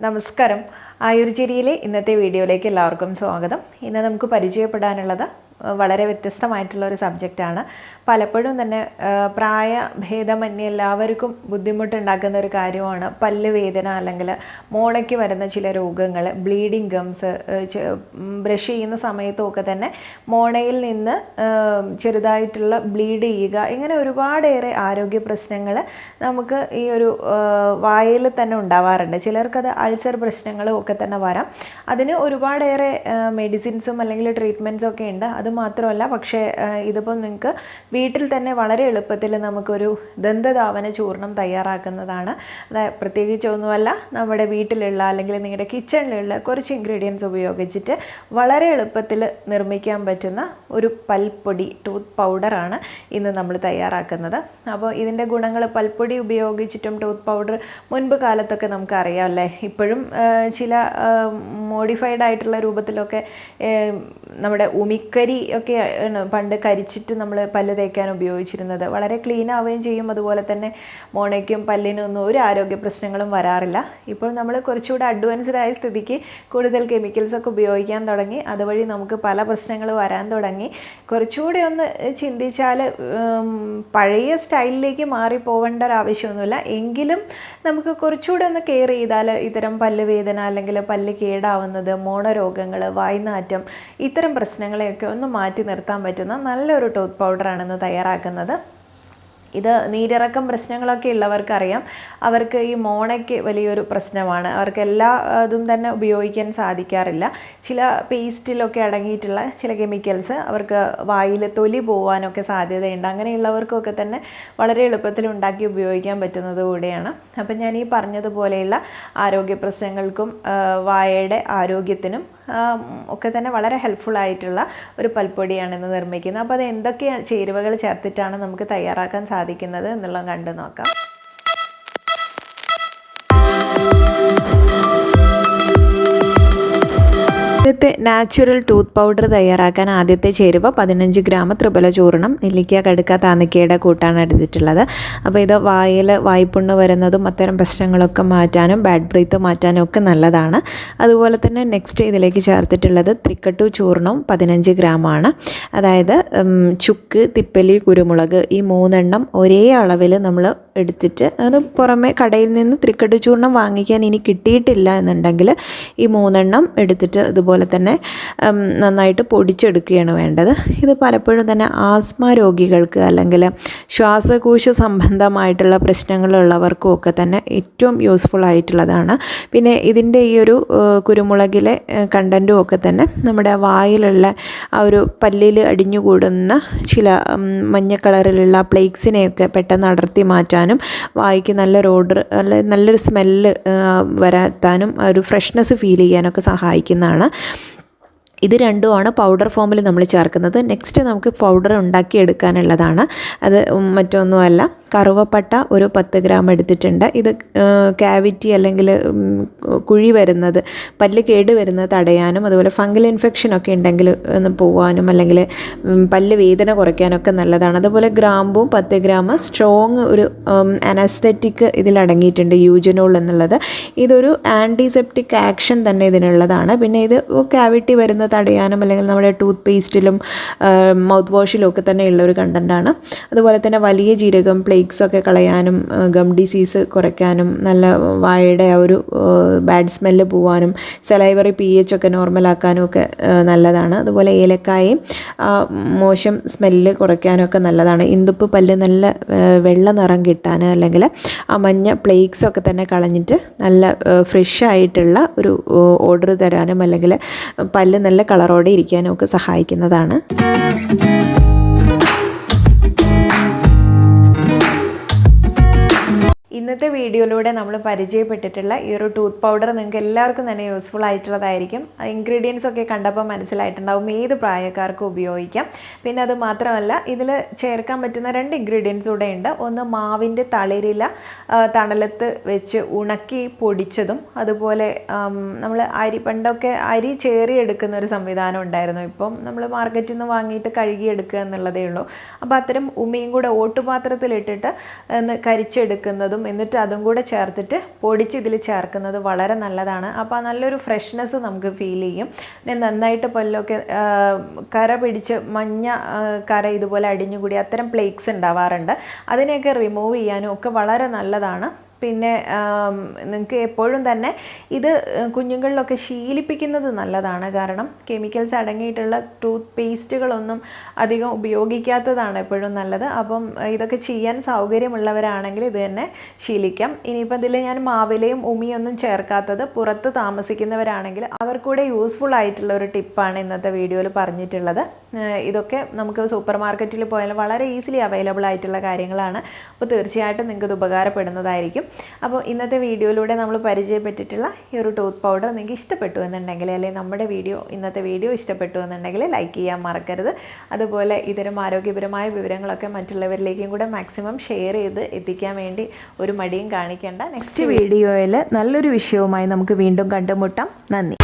നമസ്കാരം. ആയുർചിരിയിലെ ഇന്നത്തെ വീഡിയോയിലേക്ക് എല്ലാവർക്കും സ്വാഗതം. ഇന്ന് നമുക്ക് പരിചയപ്പെടാനുള്ളത് വളരെ വ്യത്യസ്തമായിട്ടുള്ള ഒരു സബ്ജക്റ്റാണ്. പലപ്പോഴും തന്നെ പ്രായഭേദമന്യേ എല്ലാവർക്കും ബുദ്ധിമുട്ടുണ്ടാക്കുന്ന ഒരു കാര്യമാണ് പല്ല് വേദന, അല്ലെങ്കിൽ മോണയ്ക്ക് വരുന്ന ചില രോഗങ്ങൾ, ബ്ലീഡിങ് ഗംസ്. ബ്രഷ് ചെയ്യുന്ന സമയത്തുമൊക്കെ തന്നെ മോണയിൽ നിന്ന് ചെറുതായിട്ടുള്ള ബ്ലീഡ് ചെയ്യുക, ഇങ്ങനെ ഒരുപാടേറെ ആരോഗ്യ പ്രശ്നങ്ങൾ നമുക്ക് ഈ ഒരു വായിൽ തന്നെ ഉണ്ടാവാറുണ്ട്. ചിലർക്കത് അൾസർ പ്രശ്നങ്ങളും ഒക്കെ തന്നെ വരാം. അതിന് ഒരുപാടേറെ മെഡിസിൻസും അല്ലെങ്കിൽ ട്രീറ്റ്മെൻറ്റ്സും ഒക്കെ ഉണ്ട്. അത് മാത്രമല്ല, പക്ഷേ ഇതിപ്പോൾ നിങ്ങൾക്ക് വീട്ടിൽ തന്നെ വളരെ എളുപ്പത്തിൽ നമുക്കൊരു ദന്തധാവന ചൂർണം തയ്യാറാക്കുന്നതാണ്. അതായത് പ്രത്യേകിച്ചൊന്നുമല്ല, നമ്മുടെ വീട്ടിലുള്ള അല്ലെങ്കിൽ നിങ്ങളുടെ കിച്ചണിലുള്ള കുറച്ച് ഇൻഗ്രീഡിയൻസ് ഉപയോഗിച്ചിട്ട് വളരെ എളുപ്പത്തിൽ നിർമ്മിക്കാൻ പറ്റുന്ന ഒരു പൽപ്പൊടി, ടൂത്ത് പൗഡറാണ് ഇന്ന് നമ്മൾ തയ്യാറാക്കുന്നത്. അപ്പോൾ ഇതിൻ്റെ ഗുണങ്ങൾ, പൽപ്പൊടി ഉപയോഗിച്ചിട്ടും ടൂത്ത് പൗഡർ മുൻപ് കാലത്തൊക്കെ നമുക്ക് അറിയാം അല്ലേ, ഇപ്പോഴും ചില മോഡിഫൈഡ് ആയിട്ടുള്ള രൂപത്തിലൊക്കെ നമ്മുടെ ഉമിക്കരി ഒക്കെ പണ്ട് കരിച്ചിട്ട് നമ്മൾ പല്ല് തേക്കാൻ ഉപയോഗിച്ചിരുന്നത്. വളരെ ക്ലീൻ ആവുകയും ചെയ്യും. അതുപോലെ തന്നെ മോണയ്ക്കും പല്ലിനും ഒന്നും ഒരു ആരോഗ്യ പ്രശ്നങ്ങളും വരാറില്ല. ഇപ്പോൾ നമ്മൾ കുറച്ചുകൂടെ അഡ്വാൻസ്ഡ് ആയ സ്ഥിതിക്ക് കൂടുതൽ കെമിക്കൽസ് ഒക്കെ ഉപയോഗിക്കാൻ തുടങ്ങി. അതുവഴി നമുക്ക് പല പ്രശ്നങ്ങൾ വരാൻ തുടങ്ങി. കുറച്ചുകൂടെ ഒന്ന് ചിന്തിച്ചാൽ പഴയ സ്റ്റൈലിലേക്ക് മാറിപ്പോവേണ്ട ഒരു ആവശ്യമൊന്നുമില്ല. എങ്കിലും നമുക്ക് കുറച്ചുകൂടെ ഒന്ന് കെയർ ചെയ്താൽ ഇത്തരം പല്ല് വേദന, അല്ലെങ്കിൽ പല്ല് കേടാവുന്നത്, മോണരോഗങ്ങൾ, വായ്നാറ്റം, ഇത്തരം പ്രശ്നങ്ങളെയൊക്കെ ഒന്ന് മാറ്റി നിർത്താൻ പറ്റുന്ന നല്ലൊരു ടൂത്ത് പൗഡറാണെന്ന് തയ്യാറാക്കുന്നത്. ഇത് നീരിറക്കം പ്രശ്നങ്ങളൊക്കെ ഉള്ളവർക്കറിയാം. അവർക്ക് ഈ മോണയ്ക്ക് വലിയൊരു പ്രശ്നമാണ്. അവർക്ക് എല്ലാ ഇതും തന്നെ ഉപയോഗിക്കാൻ സാധിക്കാറില്ല. ചില പേസ്റ്റിലൊക്കെ അടങ്ങിയിട്ടുള്ള ചില കെമിക്കൽസ് അവർക്ക് വായിൽ തൊലി പോകാനൊക്കെ സാധ്യതയുണ്ട്. അങ്ങനെയുള്ളവർക്കൊക്കെ തന്നെ വളരെ എളുപ്പത്തിൽ ഉണ്ടാക്കി ഉപയോഗിക്കാൻ പറ്റുന്നത് കൂടെയാണ്. അപ്പം ഞാൻ ഈ പറഞ്ഞതുപോലെയുള്ള ആരോഗ്യ പ്രശ്നങ്ങൾക്കും വായയുടെ ആരോഗ്യത്തിനും ഒക്കെ തന്നെ വളരെ ഹെൽപ്ഫുൾ ആയിട്ടുള്ള ഒരു പൽപ്പൊടിയാണ് ഇന്ന് നിർമ്മിക്കുന്നത്. അപ്പോൾ അത് എന്തൊക്കെ ചേരുവകൾ ചേർത്തിട്ടാണ് നമുക്ക് തയ്യാറാക്കാൻ സാധിക്കുന്നത് എന്നുള്ളത് കണ്ടു നോക്കാം. ആദ്യത്തെ നാച്ചുറൽ ടൂത്ത് പൗഡർ തയ്യാറാക്കാൻ ആദ്യത്തെ ചേരുവ 15 ഗ്രാം ത്രിഫല ചൂർണം, നെല്ലിക്ക, കടുക്ക, താന്നിക്കയുടെ കൂട്ടാണ് എടുത്തിട്ടുള്ളത്. അപ്പോൾ ഇത് വായിൽ വായ്പുണ്ണ് വരുന്നതും അത്തരം പ്രശ്നങ്ങളൊക്കെ മാറ്റാനും ബാഡ് ബ്രീത്ത് മാറ്റാനും ഒക്കെ നല്ലതാണ്. അതുപോലെ തന്നെ നെക്സ്റ്റ് ഇതിലേക്ക് ചേർത്തിട്ടുള്ളത് ത്രിക്കട്ടു ചൂർണം 15 ഗ്രാമാണ്. അതായത് ചുക്ക്, തിപ്പലി, കുരുമുളക്, ഈ 3 എണ്ണം ഒരേ അളവിൽ നമ്മൾ എടുത്തിട്ട്, അത് പുറമെ കടയിൽ നിന്ന് ത്രിക്കട്ടു ചൂർണം വാങ്ങിക്കാൻ ഇനി കിട്ടിയിട്ടില്ല എന്നുണ്ടെങ്കിൽ ഈ 3 എണ്ണം എടുത്തിട്ട് ഇതുപോലെ തന്നെ നന്നായിട്ട് പൊടിച്ചെടുക്കുകയാണ് വേണ്ടത്. ഇത് പലപ്പോഴും തന്നെ ആസ്മ രോഗികൾക്ക് അല്ലെങ്കിൽ ശ്വാസകോശ സംബന്ധമായിട്ടുള്ള പ്രശ്നങ്ങളുള്ളവർക്കും ഒക്കെ തന്നെ ഏറ്റവും യൂസ്ഫുൾ ആയിട്ടുള്ളതാണ്. പിന്നെ ഇതിൻ്റെ ഈ ഒരു കുരുമുളകിലെ കണ്ടൻറ്റും ഒക്കെ തന്നെ നമ്മുടെ വായിലുള്ള ആ ഒരു പല്ലിൽ അടിഞ്ഞുകൂടുന്ന ചില മഞ്ഞ കളറിലുള്ള പ്ലേക്സിനെയൊക്കെ പെട്ടെന്ന് അടർത്തി മാറ്റാനും വായിക്ക് നല്ലൊരു ഓർഡർ, നല്ലൊരു സ്മെല്ല് വരാത്താനും ഒരു ഫ്രഷ്നെസ് ഫീൽ ചെയ്യാനൊക്കെ സഹായിക്കുന്നതാണ്. ഇത് രണ്ടുമാണ് പൗഡർ ഫോമിൽ നമ്മൾ ചേർക്കുന്നത്. നെക്സ്റ്റ് നമുക്ക് പൗഡർ ഉണ്ടാക്കിയെടുക്കാനുള്ളതാണ്. അത് മറ്റൊന്നുമല്ല, കറുവപ്പട്ട ഒരു 10 ഗ്രാം എടുത്തിട്ടുണ്ട്. ഇത് ക്യാവിറ്റി അല്ലെങ്കിൽ കുഴി വരുന്നത്, പല്ല് കേട് വരുന്നത് തടയാനും, അതുപോലെ ഫംഗൽ ഇൻഫെക്ഷനൊക്കെ ഉണ്ടെങ്കിൽ ഒന്ന് പോകാനും, അല്ലെങ്കിൽ പല്ല് വേദന കുറയ്ക്കാനൊക്കെ നല്ലതാണ്. അതുപോലെ ഗ്രാമ്പും 10 ഗ്രാം, സ്ട്രോങ് ഒരു അനസ്തെറ്റിക് ഇതിലടങ്ങിയിട്ടുണ്ട്, യൂജനോൾ എന്നുള്ളത്. ഇതൊരു ആൻറ്റിസെപ്റ്റിക് ആക്ഷൻ തന്നെ ഇതിനുള്ളതാണ്. പിന്നെ ഇത് ക്യാവിറ്റി വരുന്നത് തടയാനും, അല്ലെങ്കിൽ നമ്മുടെ ടൂത്ത് പേസ്റ്റിലും മൗത്ത് വാഷിലും ഒക്കെ തന്നെ ഉള്ളൊരു കണ്ടൻറ്റാണ്. അതുപോലെ തന്നെ വലിയ ജീരകം പ്ലേക്സ് ഒക്കെ കളയാനും, ഗം ഡിസീസ് കുറയ്ക്കാനും, നല്ല വായയുടെ ആ ഒരു ബാഡ് സ്മെല്ല് പോവാനും, സലൈവറി pH ഒക്കെ നോർമലാക്കാനും ഒക്കെ നല്ലതാണ്. അതുപോലെ ഏലക്കായയും മോശം സ്മെല്ല് കുറയ്ക്കാനും ഒക്കെ നല്ലതാണ്. ഇന്ദുപ്പ് പല്ല് നല്ല വെള്ള നിറം കിട്ടാൻ, അല്ലെങ്കിൽ ആ മഞ്ഞ പ്ലേക്സ് ഒക്കെ തന്നെ കളഞ്ഞിട്ട് നല്ല ഫ്രഷ് ആയിട്ടുള്ള ഒരു ഓർഡർ തരാനും, അല്ലെങ്കിൽ പല്ല് നല്ല കളറോടെ ഇരിക്കാനും ഒക്കെ സഹായിക്കുന്നതാണ്. ഇന്ന് ഇന്നത്തെ വീഡിയോയിലൂടെ നമ്മൾ പരിചയപ്പെട്ടിട്ടുള്ള ഈ ഒരു ടൂത്ത് പൗഡർ നിങ്ങൾക്ക് എല്ലാവർക്കും തന്നെ യൂസ്ഫുൾ ആയിട്ടുള്ളതായിരിക്കും. ഇൻഗ്രീഡിയൻസ് ഒക്കെ കണ്ടപ്പോൾ മനസ്സിലായിട്ടുണ്ടാവും ഏത് പ്രായക്കാർക്കും ഉപയോഗിക്കാം. പിന്നെ അത് മാത്രമല്ല ഇതിൽ ചേർക്കാൻ പറ്റുന്ന 2 ഇൻഗ്രീഡിയൻസ് കൂടെ ഉണ്ട്. ഒന്ന് മാവിൻ്റെ തളിരില തണലത്ത് വെച്ച് ഉണക്കി പൊടിച്ചതും, അതുപോലെ നമ്മൾ പണ്ടൊക്കെ അരി ചേറിയെടുക്കുന്ന ഒരു സംവിധാനം ഉണ്ടായിരുന്നു. ഇപ്പം നമ്മൾ മാർക്കറ്റിൽ നിന്ന് വാങ്ങിയിട്ട് കഴുകിയെടുക്കുക എന്നുള്ളതേ ഉള്ളൂ. അപ്പോൾ അത്തരം ഉമിയും കൂടെ ഓട്ടുപാത്രത്തിലിട്ടിട്ട് കരിച്ചെടുക്കുന്നതും എന്നിട്ട് അതും കൂടെ ചേർത്തിട്ട് പൊടിച്ച് ഇതിൽ ചേർക്കുന്നത് വളരെ നല്ലതാണ്. അപ്പോൾ നല്ലൊരു ഫ്രഷ്നെസ് നമുക്ക് ഫീൽ ചെയ്യും. പിന്നെ നന്നായിട്ട് പല്ലൊക്കെ കര പിടിച്ച് മഞ്ഞ കര ഇതുപോലെ അടിഞ്ഞുകൂടി അത്തരം പ്ലേക്സ് ഉണ്ടാവാറുണ്ട്. അതിനെയൊക്കെ റിമൂവ് ചെയ്യാനും ഒക്കെ വളരെ നല്ലതാണ്. പിന്നെ നിങ്ങൾക്ക് എപ്പോഴും തന്നെ ഇത് കുഞ്ഞുങ്ങളിലൊക്കെ ശീലിപ്പിക്കുന്നത് നല്ലതാണ്. കാരണം കെമിക്കൽസ് അടങ്ങിയിട്ടുള്ള ടൂത്ത് പേസ്റ്റുകളൊന്നും അധികം ഉപയോഗിക്കാത്തതാണ് എപ്പോഴും നല്ലത്. അപ്പം ഇതൊക്കെ ചെയ്യാൻ സൗകര്യമുള്ളവരാണെങ്കിൽ ഇത് തന്നെ ശീലിക്കാം. ഇനിയിപ്പോൾ ഇതിൽ ഞാൻ മാവിലയും ഉമിയൊന്നും ചേർക്കാത്തത് പുറത്ത് താമസിക്കുന്നവരാണെങ്കിൽ അവർക്കൂടെ യൂസ്ഫുൾ ആയിട്ടുള്ള ഒരു ടിപ്പാണ് ഇന്നത്തെ വീഡിയോയിൽ പറഞ്ഞിട്ടുള്ളത്. ഇതൊക്കെ നമുക്ക് സൂപ്പർ മാർക്കറ്റിൽ പോയാലും വളരെ ഈസിലി അവൈലബിൾ ആയിട്ടുള്ള കാര്യങ്ങളാണ്. അപ്പോൾ തീർച്ചയായിട്ടും നിങ്ങൾക്ക് ഇത് ഉപകാരപ്പെടുന്നതായിരിക്കും. അപ്പോൾ ഇന്നത്തെ വീഡിയോയിലൂടെ നമ്മൾ പരിചയപ്പെട്ടിട്ടുള്ള ഈ ഒരു ടൂത്ത് പൗഡർ നിങ്ങൾക്ക് ഇഷ്ടപ്പെട്ടു എന്നുണ്ടെങ്കിൽ, അല്ലെങ്കിൽ നമ്മുടെ ഇന്നത്തെ വീഡിയോ ഇഷ്ടപ്പെട്ടു എന്നുണ്ടെങ്കിൽ ലൈക്ക് ചെയ്യാൻ മറക്കരുത്. അതുപോലെ ഇത്തരം ആരോഗ്യപരമായ വിവരങ്ങളൊക്കെ മറ്റുള്ളവരിലേക്കും കൂടെ മാക്സിമം ഷെയർ ചെയ്ത് എത്തിക്കാൻ വേണ്ടി ഒരു മടിയും കാണിക്കേണ്ട. നെക്സ്റ്റ് വീഡിയോയിൽ നല്ലൊരു വിഷയവുമായി നമുക്ക് വീണ്ടും കണ്ടുമുട്ടാം. നന്ദി.